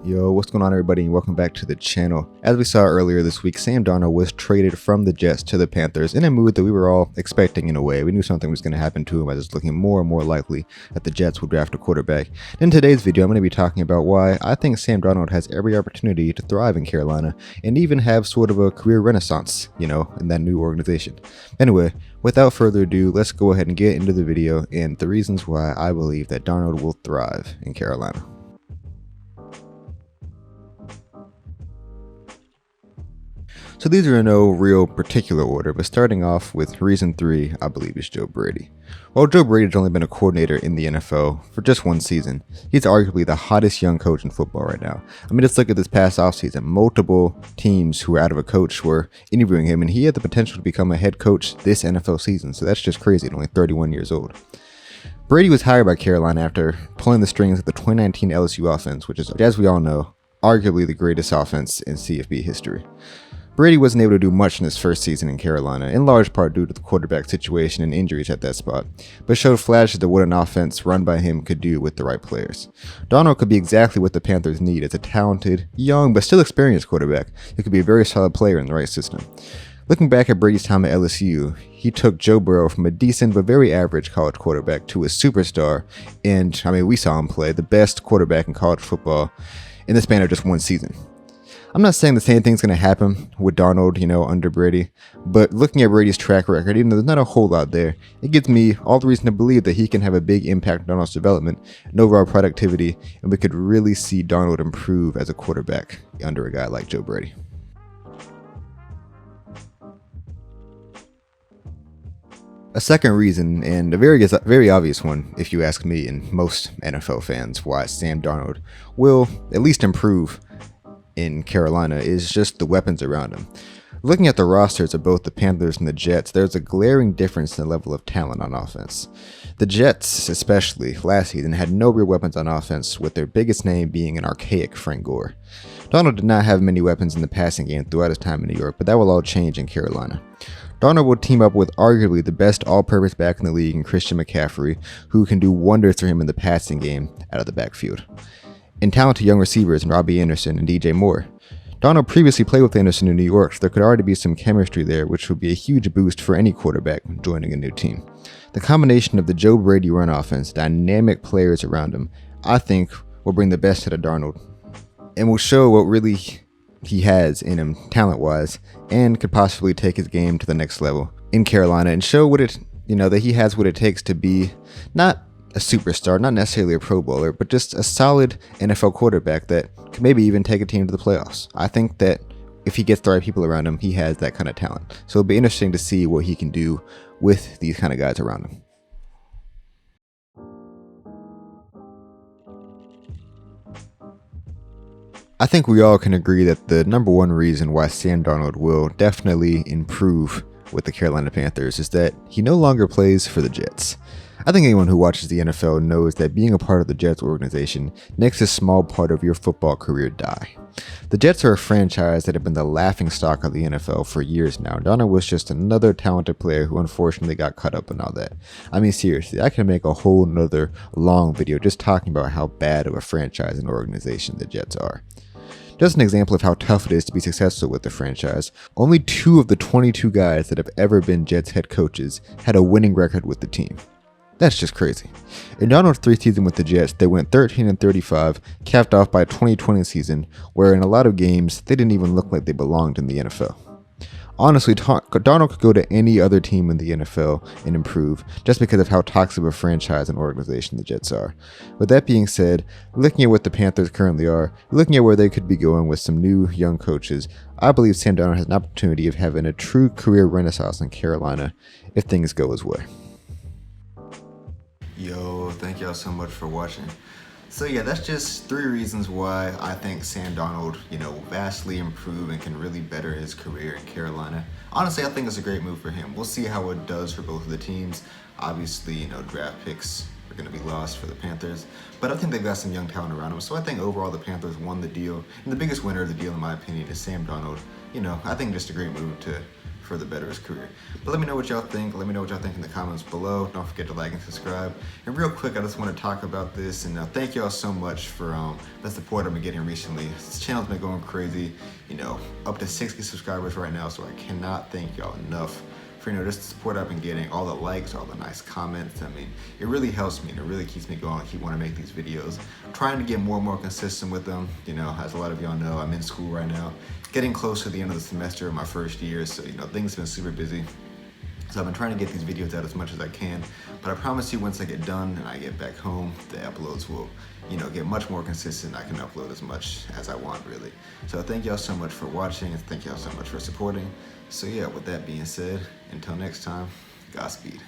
Yo, what's going on everybody and welcome back to the channel. As we saw earlier this week, Sam Darnold was traded from the Jets to the Panthers in a move that we were all expecting in a way. We knew something was going to happen to him as it's looking more and more likely that the Jets would draft a quarterback. In today's video, I'm going to be talking about why I think Sam Darnold has every opportunity to thrive in Carolina and even have sort of a career renaissance, in that new organization. Anyway, without further ado, let's go ahead and get into the video and the reasons why I believe that Darnold will thrive in Carolina. So these are in no real particular order, but starting off with reason 3, I believe is Joe Brady. While Joe Brady's only been a coordinator in the NFL for just one season, he's arguably the hottest young coach in football right now. I mean, just look at this past offseason. Multiple teams who were out of a coach were interviewing him, and he had the potential to become a head coach this NFL season, so that's just crazy at only 31 years old. Brady was hired by Carolina after pulling the strings of the 2019 LSU offense, which is, as we all know, arguably the greatest offense in CFB history. Brady wasn't able to do much in his first season in Carolina, in large part due to the quarterback situation and injuries at that spot, but showed flashes of what an offense run by him could do with the right players. Darnold could be exactly what the Panthers need as a talented, young, but still experienced quarterback who could be a very solid player in the right system. Looking back at Brady's time at LSU, he took Joe Burrow from a decent but very average college quarterback to a superstar, and we saw him play the best quarterback in college football in the span of just one season. I'm not saying the same thing's going to happen with Darnold, under Brady, but looking at Brady's track record, even though there's not a whole lot there, it gives me all the reason to believe that he can have a big impact on Darnold's development and overall productivity, and we could really see Darnold improve as a quarterback under a guy like Joe Brady. A second reason, and a very obvious one, if you ask me and most NFL fans, why Sam Darnold will at least improve in Carolina is just the weapons around him. Looking at the rosters of both the Panthers and the Jets, there's a glaring difference in the level of talent on offense. The Jets, especially last season, had no real weapons on offense, with their biggest name being an archaic Frank Gore. Darnold did not have many weapons in the passing game throughout his time in New York, but that will all change in Carolina. Darnold will team up with arguably the best all-purpose back in the league in Christian McCaffrey, who can do wonders for him in the passing game out of the backfield, and talented young receivers in Robbie Anderson and DJ Moore. Darnold previously played with Anderson in New York, so there could already be some chemistry there, which would be a huge boost for any quarterback joining a new team. The combination of the Joe Brady run offense, dynamic players around him, I think will bring the best out of Darnold and will show what really he has in him talent-wise, and could possibly take his game to the next level in Carolina and show what that he has what it takes to be not a superstar, not necessarily a Pro Bowler, but just a solid NFL quarterback that could maybe even take a team to the playoffs. I think that if he gets the right people around him, he has that kind of talent. So it'll be interesting to see what he can do with these kind of guys around him. I think we all can agree that the number one reason why Sam Darnold will definitely improve with the Carolina Panthers is that he no longer plays for the Jets. I think anyone who watches the NFL knows that being a part of the Jets organization makes a small part of your football career die. The Jets are a franchise that have been the laughingstock of the NFL for years now. Darnold was just another talented player who unfortunately got caught up in all that. Seriously, I can make a whole nother long video just talking about how bad of a franchise and organization the Jets are. Just an example of how tough it is to be successful with the franchise, only 2 of the 22 guys that have ever been Jets head coaches had a winning record with the team. That's just crazy. In Darnold's 3 seasons with the Jets, they went 13-35, capped off by a 2020 season, where in a lot of games, they didn't even look like they belonged in the NFL. Honestly, Darnold could go to any other team in the NFL and improve, just because of how toxic of a franchise and organization the Jets are. With that being said, looking at what the Panthers currently are, looking at where they could be going with some new young coaches, I believe Sam Darnold has an opportunity of having a true career renaissance in Carolina if things go his way. Yo, thank y'all so much for watching. So yeah, that's just 3 reasons why I think Sam Darnold, will vastly improve and can really better his career in Carolina. Honestly, I think it's a great move for him. We'll see how it does for both of the teams. Obviously, draft picks are going to be lost for the Panthers, but I think they've got some young talent around them. So I think overall the Panthers won the deal, and the biggest winner of the deal, in my opinion, is Sam Darnold. I think just a great move for the better his career. But let me know what y'all think. Let me know what y'all think in the comments below. Don't forget to like and subscribe. And real quick, I just want to talk about this, and thank y'all so much for the support I've been getting recently. This channel's been going crazy, you know, up to 60 subscribers right now, so I cannot thank y'all enough for, you know, just the support I've been getting, all the likes, all the nice comments. I mean, it really helps me and it really keeps me going. I keep wanting to make these videos. I'm trying to get more and more consistent with them. You know, as a lot of y'all know, I'm in school right now, getting close to the end of the semester of my first year, so, you know, things have been super busy. So I've been trying to get these videos out as much as I can, but I promise you, once I get done and I get back home, the uploads will, you know, get much more consistent. I can upload as much as I want, really. So thank y'all so much for watching, and thank y'all so much for supporting. So yeah, with that being said, until next time, Godspeed.